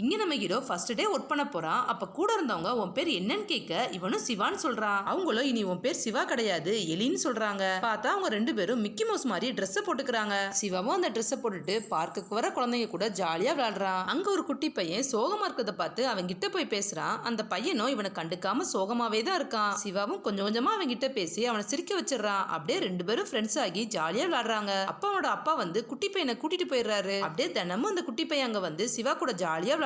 இங்க நம்ம hero first day work பண்ண போறான். அப்ப கூட இருந்தவங்க உன் பேர் என்னன்னு கேட்க இவனும் சிவான்னு சொல்றான். அவங்களும் இனி உன் பேர் சிவா கிடையாது எலின்னு சொல்றாங்க. பார்த்தா அவங்க ரெண்டு பேரும் மிக்கி மவுஸ் மாதிரி ட்ரெஸ் போட்டுக்கிறாங்க. சிவாவும் அந்த ட்ரெஸ் போட்டுட்டு பார்க்குக்கு வர குழந்தைங்க கூட ஜாலியா விளையாடுறான். அங்க ஒரு குட்டி பையன் சோகமா இருக்கிறத பார்த்து அவன் கிட்ட போய் பேசுறான். அந்த பையனும் இவனை கண்டுக்காம சோகமாவே தான் இருக்கான். சிவாவும் கொஞ்சம் கொஞ்சமா அவன் கிட்ட பேசி அவனை சிரிக்க வச்சிடறான். அப்படியே ரெண்டு பேரும் ஃப்ரெண்ட்ஸ் ஆகி ஜாலியா விளையாடுறாங்க. அப்பாவோட அப்பா வந்து குட்டி பையனை கூட்டிட்டு போயிடுறாரு. அப்படியே தினமும் அந்த குட்டி பையன் அங்க வந்து சிவா கூட ஜாலியா விளையாடுறான்.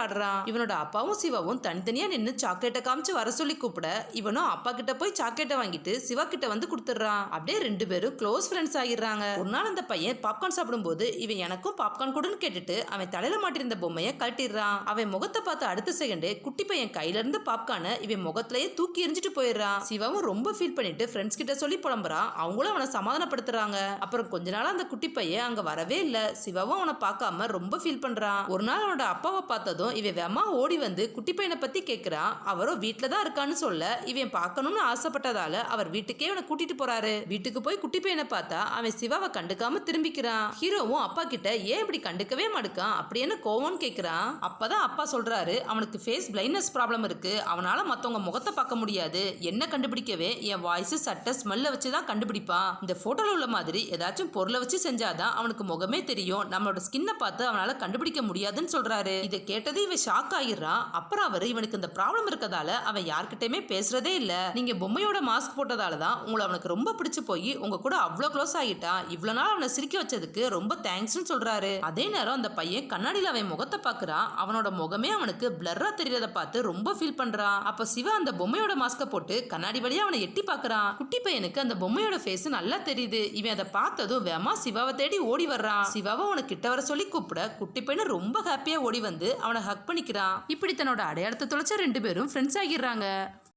இவனோட அப்பாவும் சிவாவும் தனித்தனியா நின்று சாக்லேட்டை காமிச்சு வர சொல்லி கூப்பிட இவனும் அப்பா கிட்ட போய் சாக்லேட்டை வாங்கிட்டு சிவா கிட்ட வந்து கொடுத்துறான். அப்படியே ரெண்டு பேரும் க்ளோஸ் ஃப்ரெண்ட்ஸ் ஆகிடுறாங்க. ஒரு நாள் அந்த பையன் பாப்கார்ன் சாப்பிடும் போது இவன் எனக்கும் பாப்கார்ன் கொடுன்னு கேட்டுட்டு அவன் தலையில மாட்டிருந்த பொம்மையை கழட்டிடுறான். அவன் முகத்தை பார்த்து அடுத்த செகண்டே குட்டி பையன் கையில இருந்து பாப்கார்னை இவன் முகத்திலேயே தூக்கி எரிஞ்சிட்டு போயிடுறான். சிவாவும் ரொம்ப ஃபீல் பண்ணிட்டு ஃப்ரெண்ட்ஸ் கிட்ட சொல்லி புலம்புறான். அவங்களும் அவனை சமாதானப்படுத்துறாங்க. அப்புறம் கொஞ்ச நாள் அந்த குட்டி பையன் அங்க வரவே இல்ல. சிவாவும் அவனை பார்க்காம ரொம்ப ஃபீல் பண்றான். ஒரு நாள் அவனோட அப்பாவை பார்த்ததும் இவன் வேமா ஓடி வந்து குட்டி பையனை பத்தி கேட்கிறான். அவரோ வீட்டுல தான் இருக்கான்னு சொல்ல இவன் பார்க்கணும்னு ஆசைப்பட்டதால அவர் வீட்டுக்கே அவனை கூட்டிட்டு போறாரு. வீட்டுக்கு போய் குட்டி பையனை பார்த்தா அவன் சிவாவை கண்டுக்காம திரும்பிக்கிறான். ஹீரோவும் அப்பா கிட்ட ஏன் இப்படி கண்டுக்கவே மாட்டுக்கான் அப்படின்னு கோவம்னு கேட்கிறான். அப்பதான் அப்பா சொல்றாரு அவனுக்கு ஃபேஸ் பிளைண்ட்னஸ் ப்ராப்ளம் இருக்கு. அவனால மத்தவங்க முகத்தை பார்க்க முடியாது. என்ன கண்டுபிடிக்கவே என் வாய்ஸ் சட்டை ஸ்மெல்ல வச்சுதான் கண்டுபிடிப்பான். இந்த போட்டோல உள்ள மாதிரி ஏதாச்சும் பொருளை வச்சு செஞ்சாதான் அவனுக்கு முகமே தெரியும். நம்மளோட ஸ்கின்னை பார்த்து அவனால கண்டுபிடிக்க முடியாதுன்னு சொல்றாரு. இதை கேட்டது இவன் ஷாக் ஆகிடுறான். அப்புறம் அவரு இவனுக்கு இந்த ப்ராப்ளம் இருக்கதால அவன் யார்கிட்டயுமே பேசுறதே இல்ல. நீங்க பொம்மையோட மாஸ்க் போட்டதால தான் உங்களை அவனுக்கு ரொம்ப பிடிச்சு போய் உங்க கூட அவ்வளவு க்ளோஸ் ஆகிட்டான். இவ்வளவு நாள் அவனை சிரிக்க வச்சதுக்கு ரொம்ப தேங்க்ஸ்னு சொல்றாரு. அதே நேரம் அந்த பையன் கண்ணாடியில அவன் முகத்தை பாக்குறான். அவனோட முகமே அவனுக்கு பிளர்ரா தெரியறத பார்த்து ரொம்ப ஃபீல் பண்றான். அப்ப சிவா அந்த பொம்மையோட மாஸ்க போட்டு கண்ணாடி வழியா அவனை எட்டி பாக்குறான். குட்டி பையனுக்கு அந்த பொம்மையோட ஃபேஸ் நல்லா தெரியுது. இவன் அதை பார்த்ததும் வேமா சிவாவை தேடி ஓடி வர்றான். சிவாவை அவனை கிட்ட வர சொல்லி கூப்பிட குட்டி பையனை ரொம்ப ஹாப்பியா ஓடி வந்து அவனை ஹக் பண்ணிக்கிறான். இப்படி தன்னோட அடையாளத்தை தொலைச்ச ரெண்டு பேரும் ஃப்ரெண்ட்ஸ் ஆகிடுறாங்க.